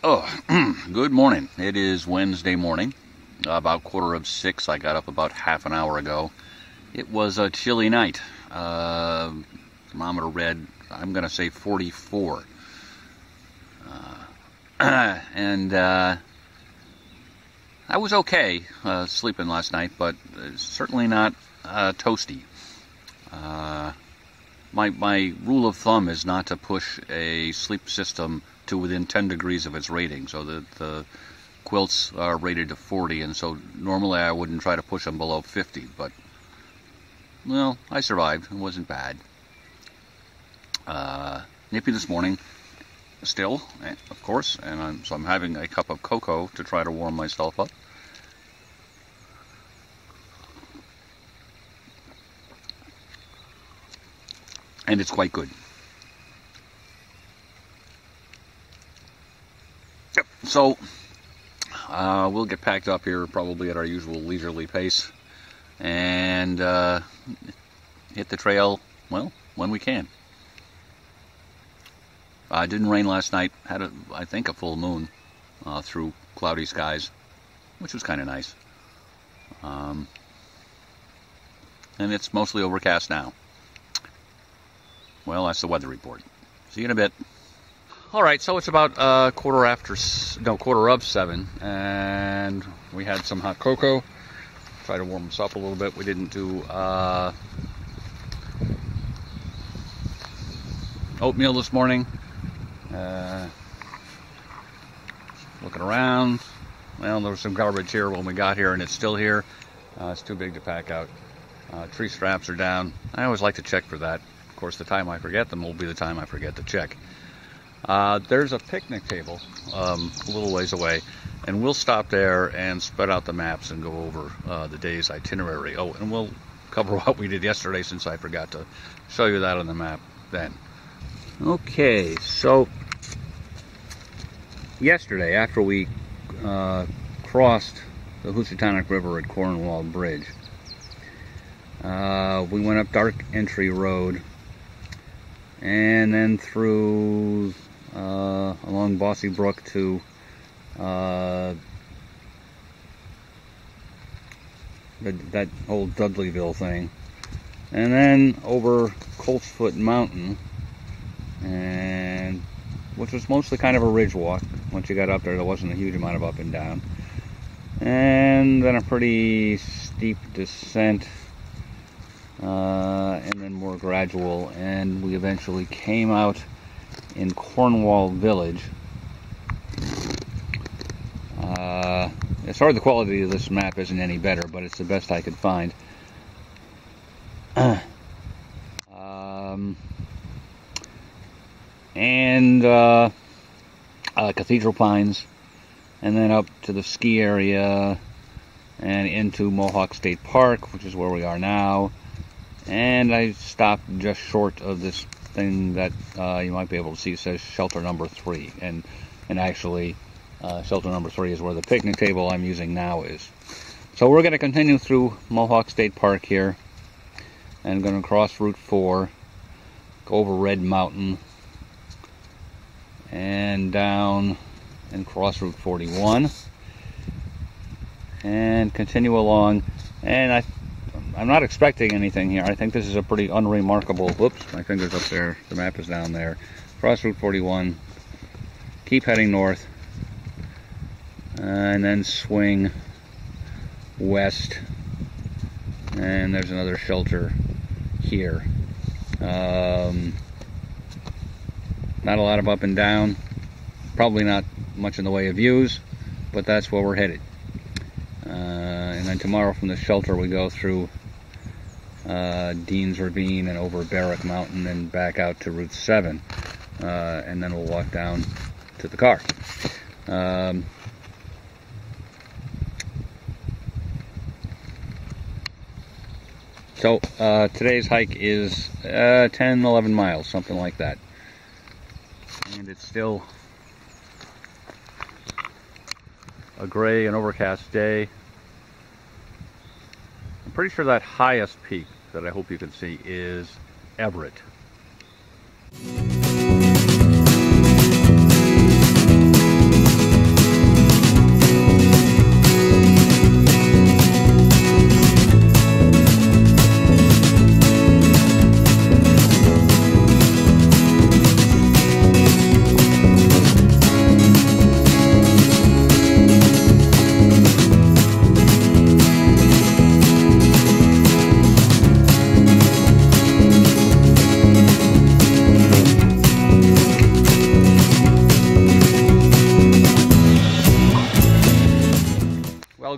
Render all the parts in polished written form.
Oh, good morning. It is Wednesday morning, about 5:45. I got up about half an hour ago. It was a chilly night. Thermometer read, I'm going to say 44. And I was okay sleeping last night, but certainly not toasty. My rule of thumb is not to push a sleep system to within 10 degrees of its rating, so that the quilts are rated to 40, and so normally I wouldn't try to push them below 50, but, well, I survived. It wasn't bad. Nippy this morning, still, of course, and so I'm having a cup of cocoa to try to warm myself up. And it's quite good. So, we'll get packed up here probably at our usual leisurely pace and hit the trail, well, when we can. It didn't rain last night. Had, I think, a full moon through cloudy skies, which was kind of nice. And it's mostly overcast now. Well, that's the weather report. See you in a bit. All right, so it's about 7:15, and we had some hot cocoa. Try to warm us up a little bit. We didn't do oatmeal this morning. Looking around. Well, there was some garbage here when we got here, and it's still here. It's too big to pack out. Tree straps are down. I always like to check for that. Of course, the time I forget them will be the time I forget to check. There's a picnic table a little ways away, and we'll stop there and spread out the maps and go over the day's itinerary. Oh, and we'll cover what we did yesterday, since I forgot to show you that on the map then. Okay, so yesterday, after we crossed the Housatonic River at Cornwall Bridge, we went up Dark Entry Road and then through along Bossy Brook to that old Dudleyville thing, and then over Coltsfoot Mountain, and which was mostly kind of a ridge walk. Once you got up there, there wasn't a huge amount of up and down, and then a pretty steep descent, and then more gradual, and we eventually came out in Cornwall Village. Sorry the quality of this map isn't any better, but it's the best I could find. Cathedral Pines, and then up to the ski area and into Mohawk State Park, which is where we are now. And I stopped just short of this thing that you might be able to see. It says shelter number 3, and actually shelter number 3 is where the picnic table I'm using now is. So we're going to continue through Mohawk State Park here, and going to cross Route 4, go over Red Mountain, and down and cross Route 41, and continue along. And I'm not expecting anything here. I think this is a pretty unremarkable, whoops, my finger's up there, the map is down there. Cross Route 41, keep heading north, and then swing west, and there's another shelter here. Not a lot of up and down, probably not much in the way of views, but that's where we're headed. And then tomorrow from the shelter we go through Dean's Ravine and over Barrack Mountain and back out to Route 7, and then we'll walk down to the car. So today's hike is 10-11 miles, something like that, and it's still a gray and overcast day. I'm pretty sure that highest peak that I hope you can see is Everett.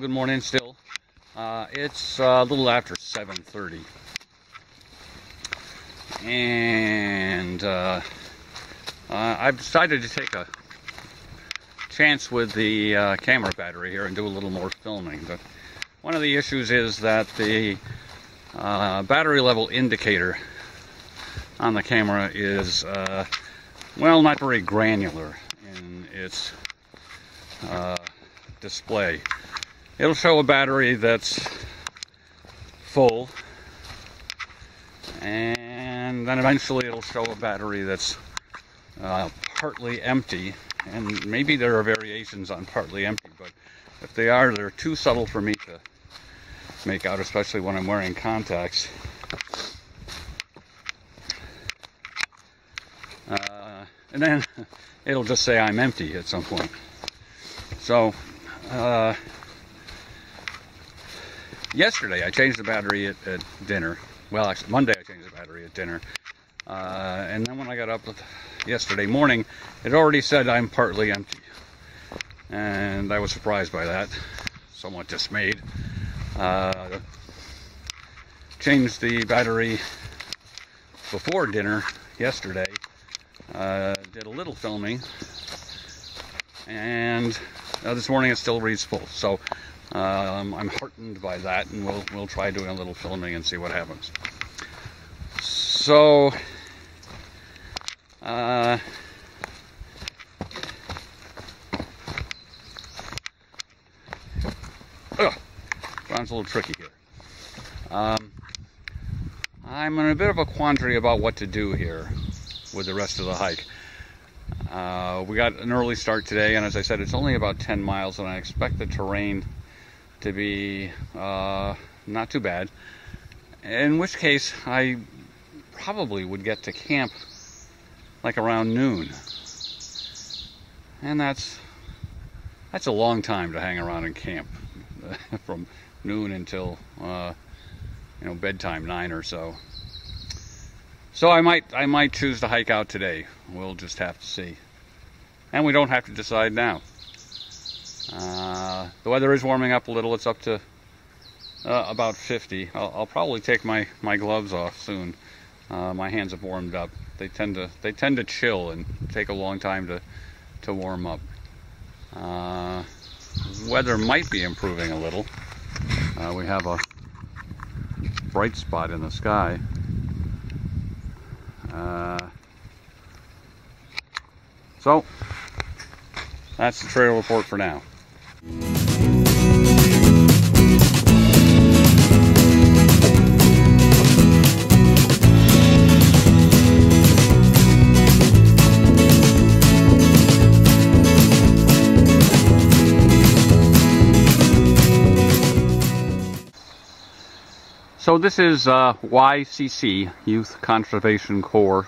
good morning still. It's a little after 7:30. And I've decided to take a chance with the camera battery here and do a little more filming. But one of the issues is that the battery level indicator on the camera is, well, not very granular in its display. It'll show a battery that's full, and then eventually it'll show a battery that's partly empty, and maybe there are variations on partly empty, but if they are, they're too subtle for me to make out, especially when I'm wearing contacts. And then it'll just say I'm empty at some point. So yesterday I changed the battery at dinner. Well, actually Monday I changed the battery at dinner. And then when I got up yesterday morning, it already said I'm partly empty. And I was surprised by that, somewhat dismayed. Changed the battery before dinner yesterday. Did a little filming, and this morning it still reads full. So I'm heartened by that, and we'll try doing a little filming and see what happens. So sounds a little tricky here. I'm in a bit of a quandary about what to do here with the rest of the hike. We got an early start today, and as I said, it's only about 10 miles, and I expect the terrain to be not too bad, in which case I probably would get to camp like around noon, and that's a long time to hang around and camp from noon until bedtime, 9 or so. So I might choose to hike out today. We'll just have to see. And we don't have to decide now. The weather is warming up a little. It's up to about 50. I'll probably take my gloves off soon. My hands have warmed up. They tend to chill and take a long time to warm up. Weather might be improving a little. We have a bright spot in the sky. So that's the trail report for now. So this is YCC, Youth Conservation Corps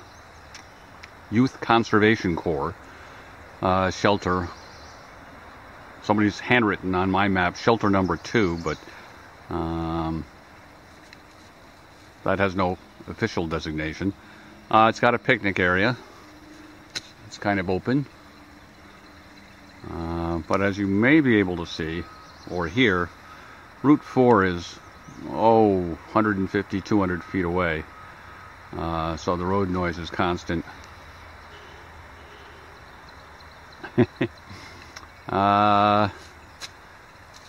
shelter. Somebody's handwritten on my map shelter number 2, but that has no official designation. It's got a picnic area. It's kind of open. But as you may be able to see or hear, Route 4 is 150, 200 feet away. So the road noise is constant.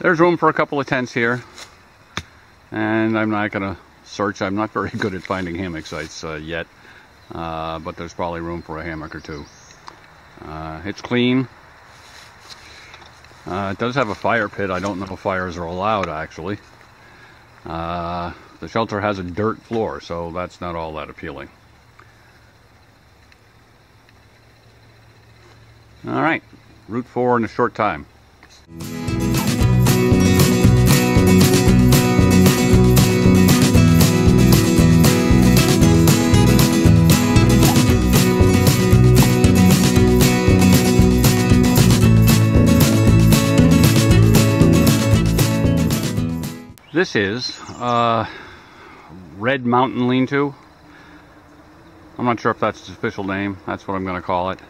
There's room for a couple of tents here, and I'm not going to search. I'm not very good at finding hammock sites yet, but there's probably room for a hammock or two. It's clean. It does have a fire pit. I don't know if fires are allowed, actually. The shelter has a dirt floor, so that's not all that appealing. All right, Route 4 in a short time. This is Red Mountain Lean-to. I'm not sure if that's its official name. That's what I'm going to call it.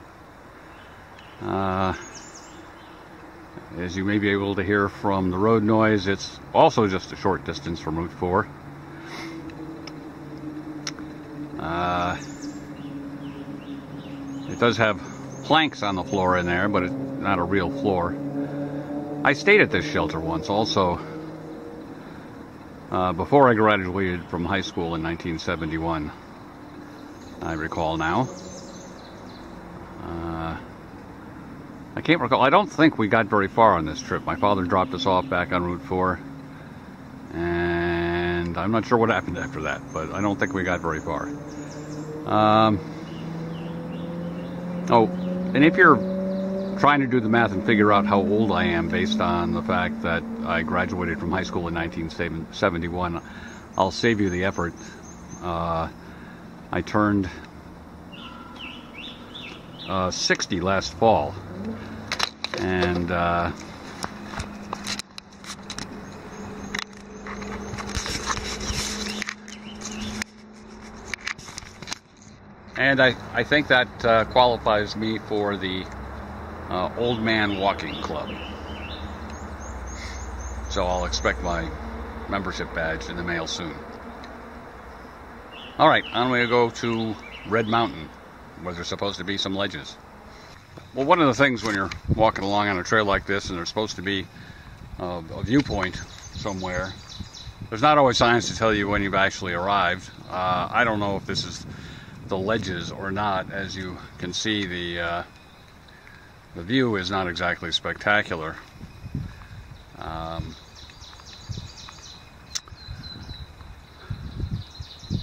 As you may be able to hear from the road noise, it's also just a short distance from Route 4. It does have planks on the floor in there, but it's not a real floor. I stayed at this shelter once also before I graduated from high school in 1971, I recall now. I can't recall. I don't think we got very far on this trip. My father dropped us off back on Route 4, and I'm not sure what happened after that, but I don't think we got very far. Oh, and if you're trying to do the math and figure out how old I am based on the fact that I graduated from high school in 1971, I'll save you the effort. I turned 60 last fall, and I think that qualifies me for the Old Man Walking Club. So I'll expect my membership badge in the mail soon. Alright, on we go to Red Mountain, where there's supposed to be some ledges. Well, one of the things when you're walking along on a trail like this and there's supposed to be a viewpoint somewhere, there's not always signs to tell you when you've actually arrived. I don't know if this is the ledges or not. As you can see, the view is not exactly spectacular.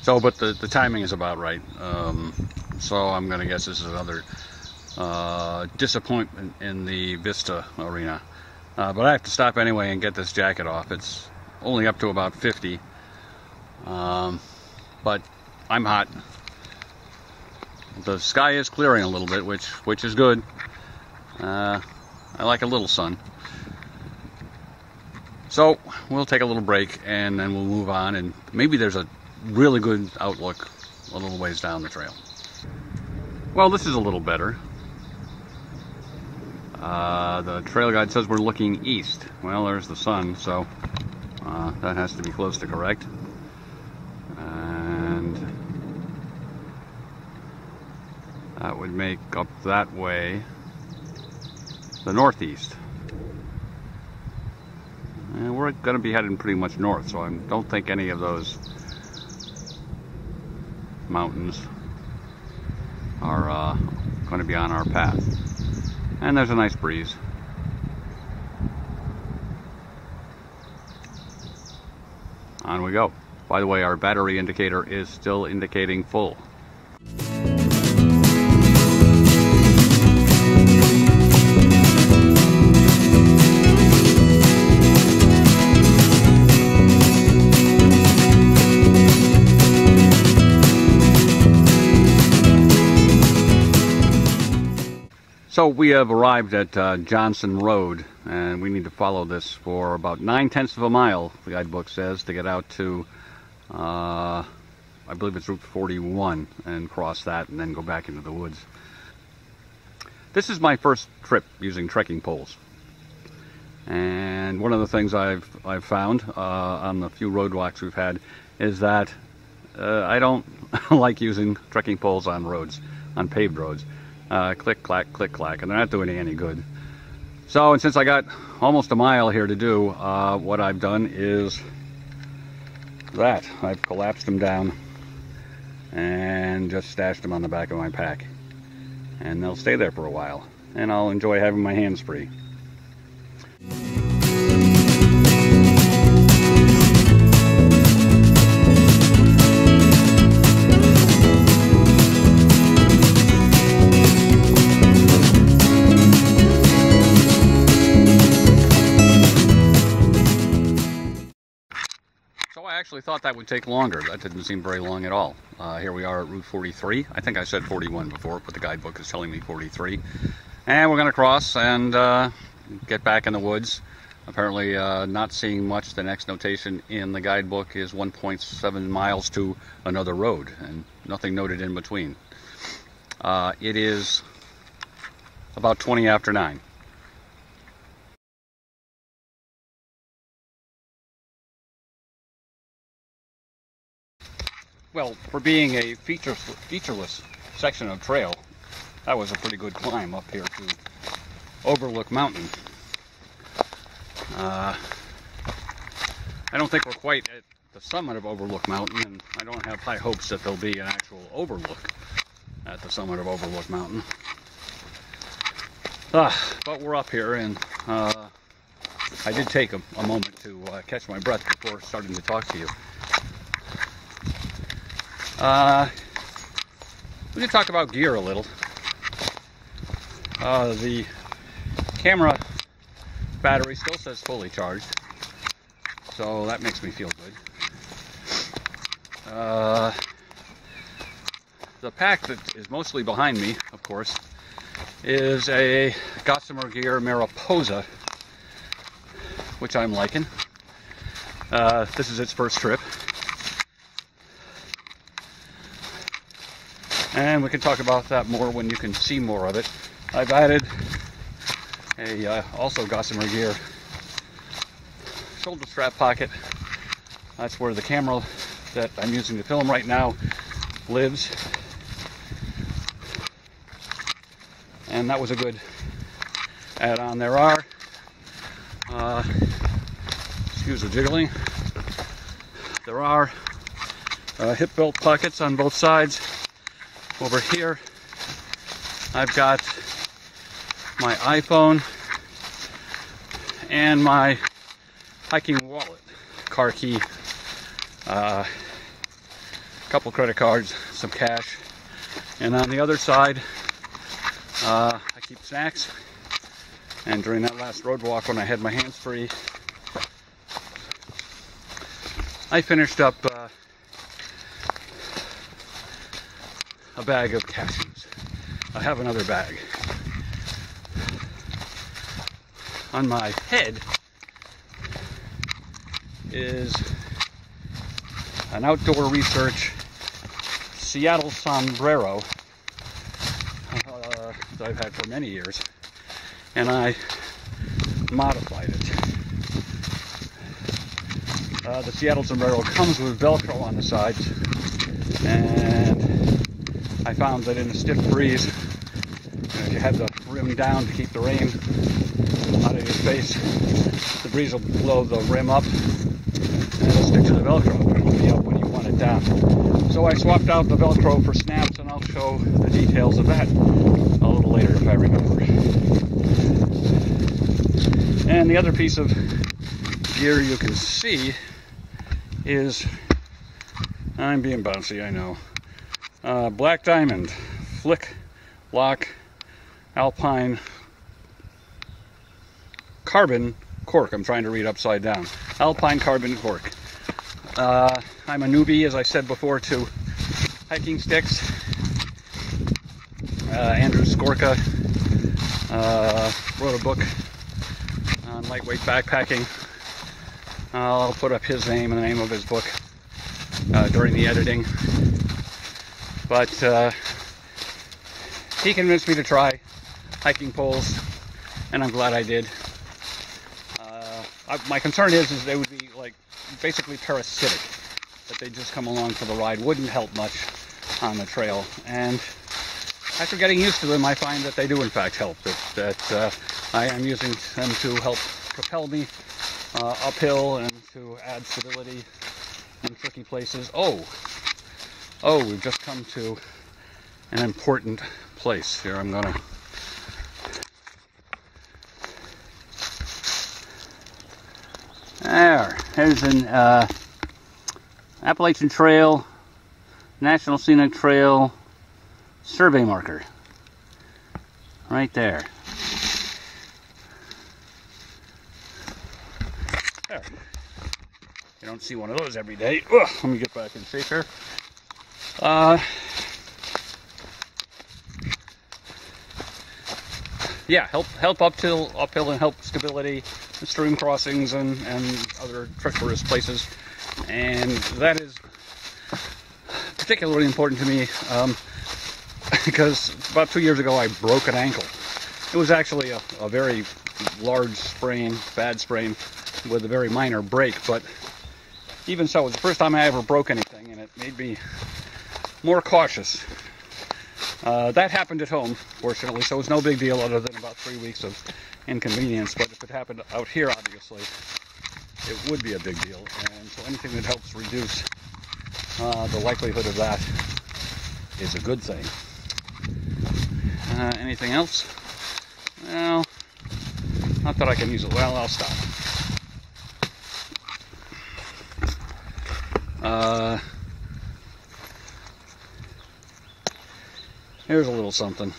But the timing is about right. So I'm going to guess this is another disappointment in the Vista arena. But I have to stop anyway and get this jacket off. It's only up to about 50. But I'm hot. The sky is clearing a little bit, which is good. I like a little sun. So we'll take a little break and then we'll move on, and maybe there's a really good outlook a little ways down the trail. Well, this is a little better. The trail guide says we're looking east. Well, there's the sun, so that has to be close to correct. And that would make up that way the northeast. And we're going to be heading pretty much north, so I don't think any of those mountains are going to be on our path. And there's a nice breeze. On we go. By the way, our battery indicator is still indicating full. So we have arrived at Johnson Road, and we need to follow this for about 9/10 of a mile, the guidebook says, to get out to, I believe it's Route 41, and cross that and then go back into the woods. This is my first trip using trekking poles, and one of the things I've found on the few roadwalks we've had is that I don't like using trekking poles on roads, on paved roads. Click, clack, and they're not doing any good. So, and since I got almost a mile here to do, what I've done is that. I've collapsed them down and just stashed them on the back of my pack. And they'll stay there for a while. And I'll enjoy having my hands free. I actually thought that would take longer. That didn't seem very long at all. Here we are at Route 43. I think I said 41 before, but the guidebook is telling me 43. And we're going to cross and get back in the woods. Apparently not seeing much. The next notation in the guidebook is 1.7 miles to another road, and nothing noted in between. It is about 20 after 9. Well, for being a featureless section of trail, that was a pretty good climb up here to Overlook Mountain. I don't think we're quite at the summit of Overlook Mountain, and I don't have high hopes that there'll be an actual overlook at the summit of Overlook Mountain. But we're up here, and I did take a moment to catch my breath before starting to talk to you. We can talk about gear a little. The camera battery still says fully charged, so that makes me feel good. The pack that is mostly behind me, of course, is a Gossamer Gear Mariposa, which I'm liking. This is its first trip. And we can talk about that more when you can see more of it. I've added a also Gossamer Gear shoulder strap pocket. That's where the camera that I'm using to film right now lives. And that was a good add-on. There are, excuse the jiggling, there are hip belt pockets on both sides. Over here, I've got my iPhone and my hiking wallet, car key, a couple credit cards, some cash, and on the other side, I keep snacks. And during that last road walk when I had my hands free, I finished up a bag of cashews. I have another bag. On my head is an Outdoor Research Seattle sombrero that I've had for many years, and I modified it. The Seattle sombrero comes with Velcro on the sides, and I found that in a stiff breeze, if you have the rim down to keep the rain out of your face, the breeze will blow the rim up and it'll stick to the Velcro, but it will be up when you want it down. So I swapped out the Velcro for snaps, and I'll show the details of that a little later if I remember. And the other piece of gear you can see is, I'm being bouncy, I know, Black Diamond Flick Lock Alpine Carbon Cork. I'm trying to read upside down. Alpine Carbon Cork. I'm a newbie, as I said before, to hiking sticks. Andrew Skorka wrote a book on lightweight backpacking. I'll put up his name and the name of his book during the editing. But he convinced me to try hiking poles, and I'm glad I did. My concern is they would be like basically parasitic, that they just come along for the ride, wouldn't help much on the trail. And after getting used to them, I find that they do in fact help, that I am using them to help propel me uphill and to add stability in tricky places. Oh, we've just come to an important place. Here, I'm gonna there's an Appalachian Trail, National Scenic Trail survey marker right there. There. You don't see one of those every day. Ugh, let me get back in shape here. Yeah, help uphill and help stability, stream crossings and other treacherous places, and that is particularly important to me because about 2 years ago I broke an ankle. It was actually a very large sprain, bad sprain with a very minor break, but even so, it's the first time I ever broke anything, and it made me more cautious. That happened at home, fortunately, so it was no big deal other than about 3 weeks of inconvenience. But if it happened out here, obviously, it would be a big deal. And so anything that helps reduce the likelihood of that is a good thing. Anything else? Well, not that I can use it. Well, I'll stop. Here's a little something.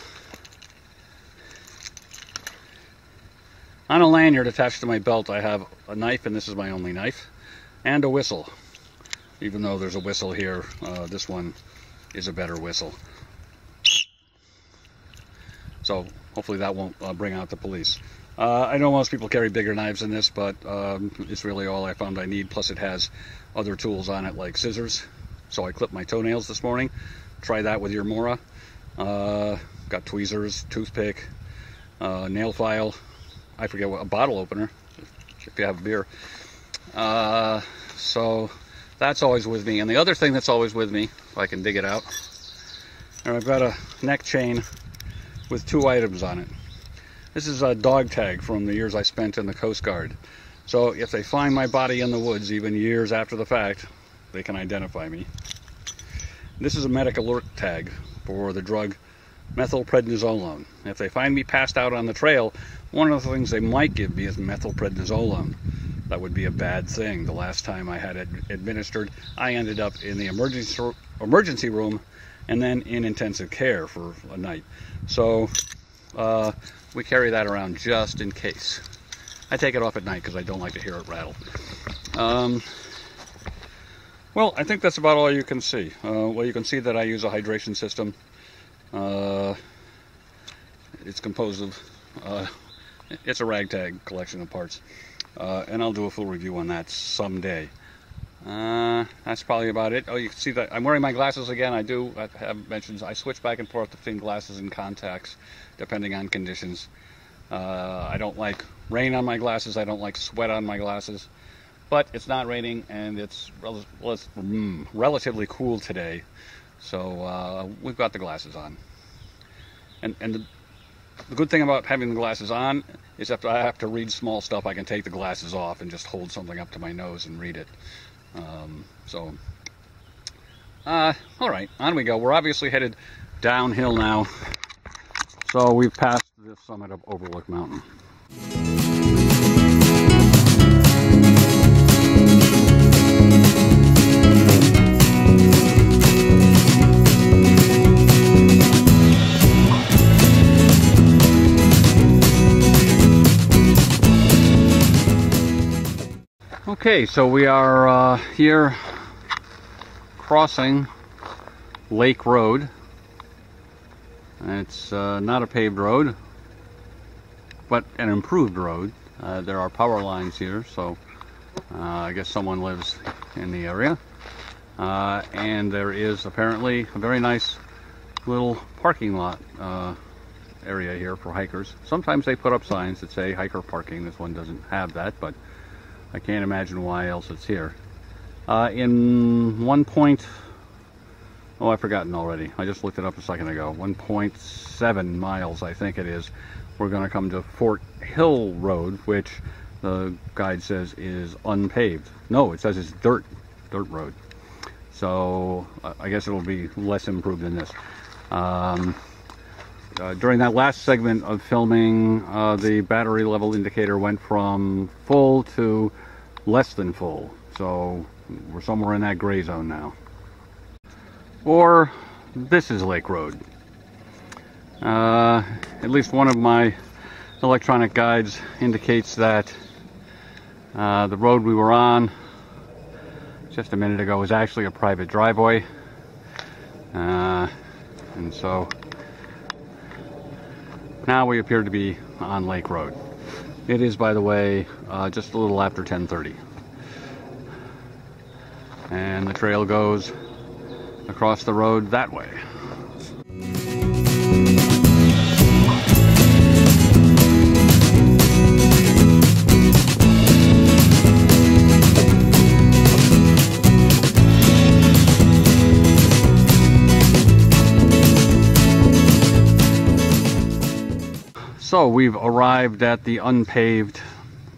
On a lanyard attached to my belt, I have a knife, and this is my only knife, and a whistle. Even though there's a whistle here, this one is a better whistle. So hopefully that won't bring out the police. I know most people carry bigger knives than this, but it's really all I found I need. Plus it has other tools on it like scissors. So I clipped my toenails this morning. Try that with your Mora. Got tweezers, toothpick, nail file. I forget what, a bottle opener if you have a beer. So that's always with me. And the other thing that's always with me, if I can dig it out, and I've got a neck chain with 2 items on it. This is a dog tag from the years I spent in the Coast Guard. So if they find my body in the woods, even years after the fact, they can identify me. This is a medic alert tag for the drug methylprednisolone. If they find me passed out on the trail, one of the things they might give me is methylprednisolone. That would be a bad thing. The last time I had it administered, I ended up in the emergency room and then in intensive care for a night. So we carry that around just in case. I take it off at night because I don't like to hear it rattle. Well, I think that's about all you can see. Well, you can see that I use a hydration system. It's composed of, it's a ragtag collection of parts. And I'll do a full review on that someday. That's probably about it. Oh, you can see that I'm wearing my glasses again. I have mentioned I switch back and forth between glasses and contacts depending on conditions. I don't like rain on my glasses. I don't like sweat on my glasses. But it's not raining, and it's relatively cool today. So we've got the glasses on. And the good thing about having the glasses on is if I have to read small stuff, I can take the glasses off and just hold something up to my nose and read it. All right, on we go. We're obviously headed downhill now. So we've passed the summit of Overlook Mountain. Okay, so we are here crossing Lake Road. It's not a paved road, but an improved road. There are power lines here, so I guess someone lives in the area. And there is apparently a very nice little parking lot area here for hikers. Sometimes they put up signs that say hiker parking. This one doesn't have that, but I can't imagine why else it's here. In 1 point, oh, I've forgotten already. I just looked it up a second ago. 1.7 miles, I think it is. We're going to come to Fort Hill Road, which the guide says is unpaved. No, it says it's dirt road. So I guess it'll be less improved than this. During that last segment of filming, the battery level indicator went from full to less than full. So we're somewhere in that gray zone now. Or this is Lake Road. At least one of my electronic guides indicates that the road we were on just a minute ago was actually a private driveway. And so now we appear to be on Lake Road. It is, by the way, just a little after 10:30. And the trail goes across the road that way. So we've arrived at the unpaved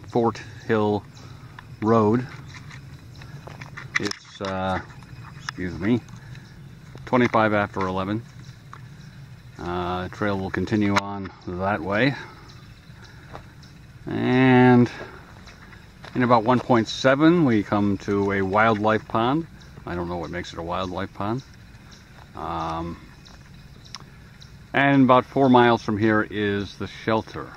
Fort Hill Road. It's, excuse me, 25 after 11. Trail will continue on that way. And in about 1.7 we come to a wildlife pond. I don't know what makes it a wildlife pond. And about 4 miles from here is the shelter.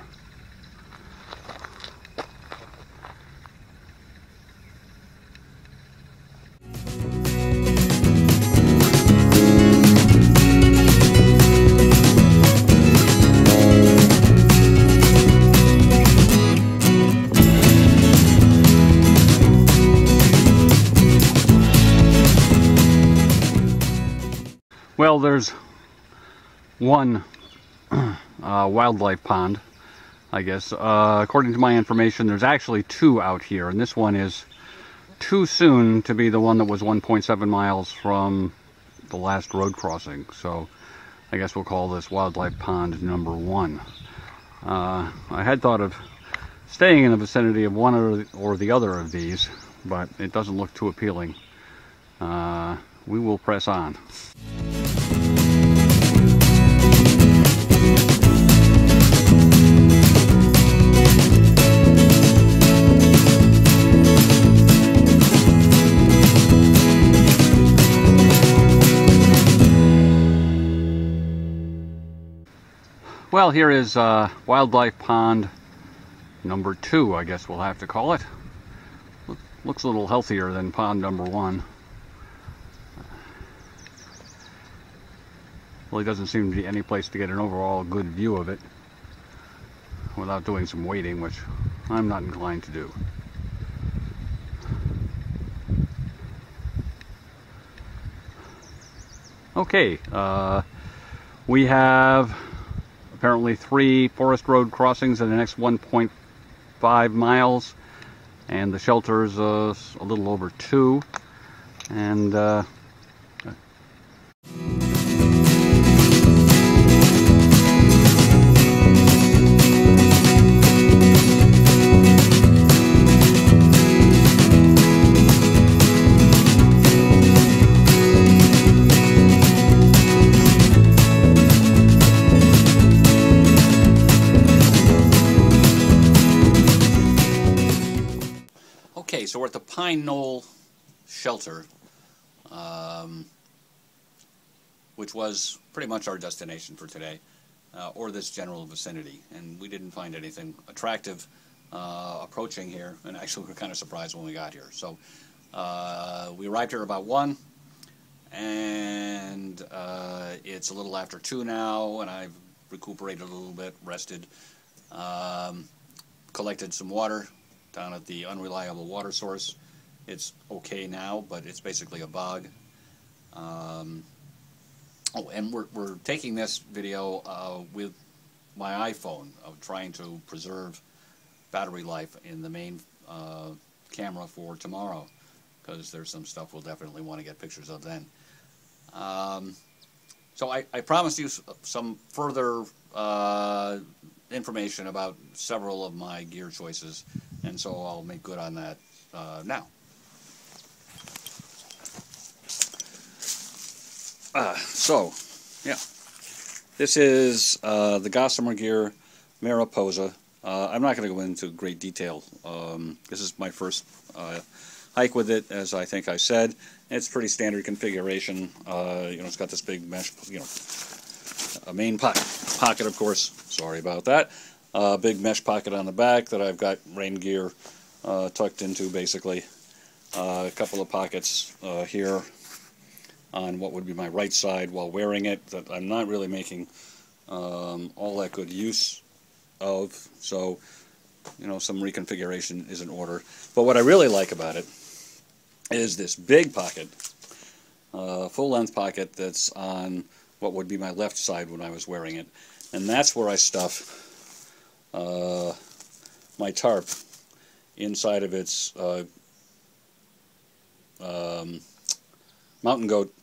Well, there's one wildlife pond, I guess. According to my information, there's actually 2 out here, and this one is too soon to be the one that was 1.7 miles from the last road crossing. So I guess we'll call this wildlife pond number 1. I had thought of staying in the vicinity of one or the other of these, but it doesn't look too appealing. We will press on. Well, here is wildlife pond number 2, I guess we'll have to call it. Looks a little healthier than pond number 1. Really doesn't seem to be any place to get an overall good view of it without doing some wading, which I'm not inclined to do. Okay, we have apparently 3 forest road crossings in the next 1.5 miles, and the shelter is a little over 2. And okay, so we're at the Pine Knoll shelter, which was pretty much our destination for today, or this general vicinity, and we didn't find anything attractive approaching here, and actually we were kind of surprised when we got here. So we arrived here about 1, and it's a little after 2 now, and I've recuperated a little bit, rested, collected some water down at the unreliable water source. It's okay now, but it's basically a bog. Oh, and we're taking this video with my iPhone, of trying to preserve battery life in the main camera for tomorrow, because there's some stuff we'll definitely want to get pictures of then. So I promised you some further information about several of my gear choices, and so I'll make good on that now. So, yeah, this is the Gossamer Gear Mariposa. I'm not going to go into great detail. This is my first hike with it, as I think I said. It's pretty standard configuration. It's got this big mesh, a main pocket, of course. Sorry about that. Big mesh pocket on the back that I've got rain gear tucked into, basically. A couple of pockets here on what would be my right side while wearing it, that I'm not really making all that good use of. So, some reconfiguration is in order. But what I really like about it is this big pocket, full-length pocket that's on what would be my left side when I was wearing it. And that's where I stuff my tarp inside of its Mountain Goat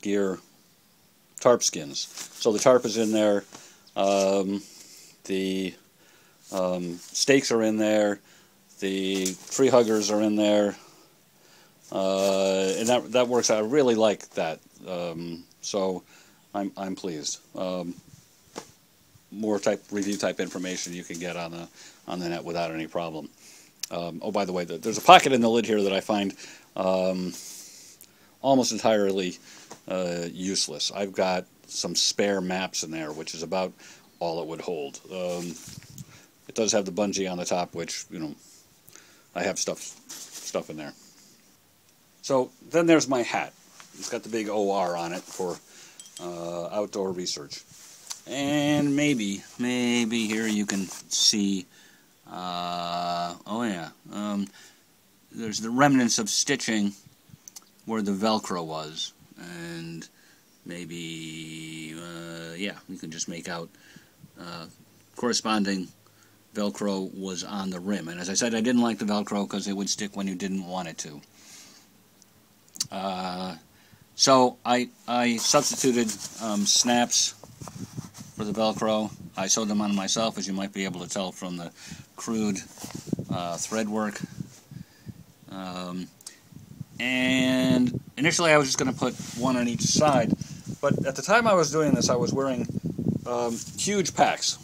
Gear tarp skins. So the tarp is in there. The The stakes are in there. The tree huggers are in there. And that works out. I really like that. So I'm pleased. More review type information you can get on the net without any problem. Oh, by the way, there's a pocket in the lid here that I find almost entirely useless. I've got some spare maps in there, which is about all it would hold. It does have the bungee on the top, which, you know, I have stuff in there. So then there's my hat. It's got the big OR on it for outdoor research. And maybe here you can see, oh yeah, there's the remnants of stitching where the Velcro was, and maybe, yeah, you can just make out corresponding Velcro was on the rim. And as I said, I didn't like the Velcro because it would stick when you didn't want it to. So I substituted snaps for the Velcro. I sewed them on myself, as you might be able to tell from the crude thread work. And initially I was just going to put one on each side, but at the time I was doing this I was wearing huge packs,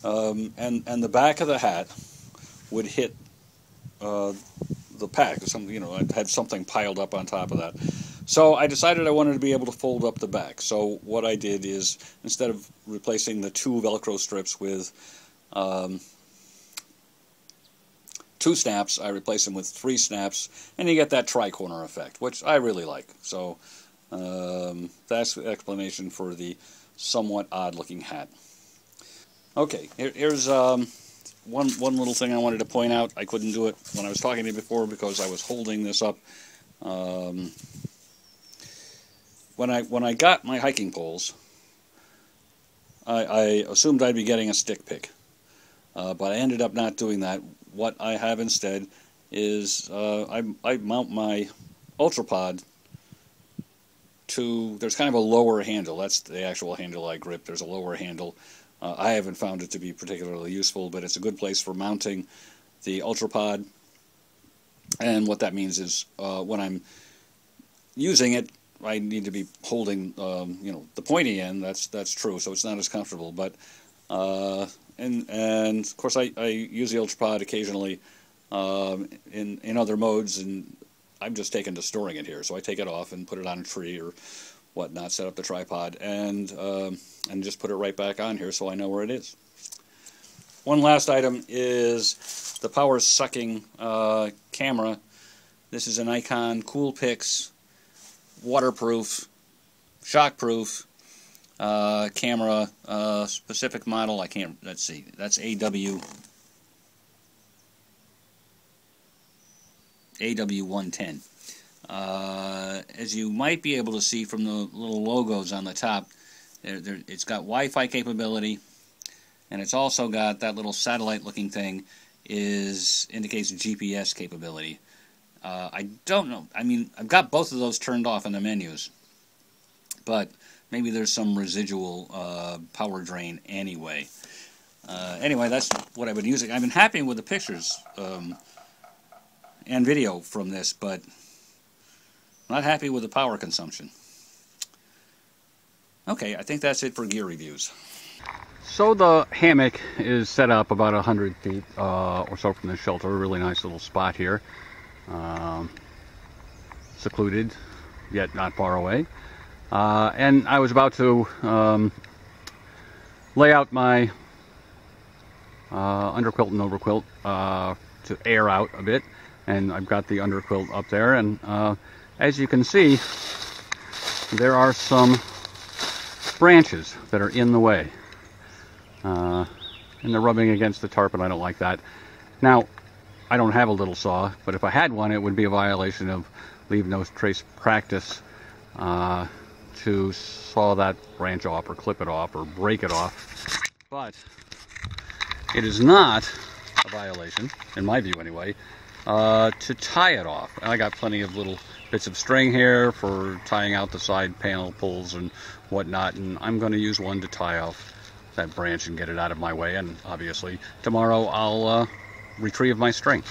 and the back of the hat would hit the pack. You know, I had something piled up on top of that. So I decided I wanted to be able to fold up the back. So what I did is, instead of replacing the 2 Velcro strips with 2 snaps, I replaced them with 3 snaps, and you get that tri-corner effect, which I really like. So that's the explanation for the somewhat odd-looking hat. Okay, here's one little thing I wanted to point out. I couldn't do it when I was talking to you before because I was holding this up. When I got my hiking poles, I assumed I'd be getting a stick pick, but I ended up not doing that. What I have instead is I mount my UltraPod to, there's kind of a lower handle. That's the actual handle I grip. There's a lower handle. I haven't found it to be particularly useful, but it's a good place for mounting the UltraPod. And what that means is when I'm using it, I need to be holding, you know, the pointy end. That's true. So it's not as comfortable. But and of course I use the UltraPod occasionally in other modes, and I'm just taken to storing it here. So I take it off and put it on a tree or whatnot, set up the tripod, and just put it right back on here so I know where it is. One last item is the power sucking camera. This is an Nikon Coolpix waterproof, shockproof camera, specific model. I can't, let's see, that's AW110. As you might be able to see from the little logos on the top, it's got Wi-Fi capability, and it's also got that little satellite-looking thing indicates GPS capability. I don't know. I mean, I've got both of those turned off in the menus, but maybe there's some residual power drain anyway. Anyway, that's what I've been using. I've been happy with the pictures and video from this, but not happy with the power consumption. Okay, I think that's it for gear reviews. So the hammock is set up about 100 feet or so from the shelter. A really nice little spot here. Secluded, yet not far away. And I was about to lay out my underquilt and overquilt to air out a bit. And I've got the underquilt up there, and as you can see, there are some branches that are in the way. And they're rubbing against the tarp, and I don't like that. Now, I don't have a little saw, but if I had one, it would be a violation of leave no trace practice to saw that branch off or clip it off or break it off. But it is not a violation, in my view anyway, to tie it off. I got plenty of little bits of string here for tying out the side panel pulls and whatnot, and I'm going to use one to tie off that branch and get it out of my way, and obviously tomorrow I'll retrieve my string.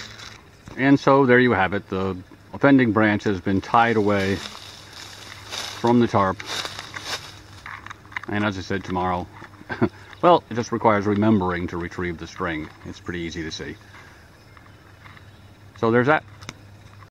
And so there you have it. The offending branch has been tied away from the tarp, and as I said, tomorrow well, it just requires remembering to retrieve the string. It's pretty easy to see. So there's that.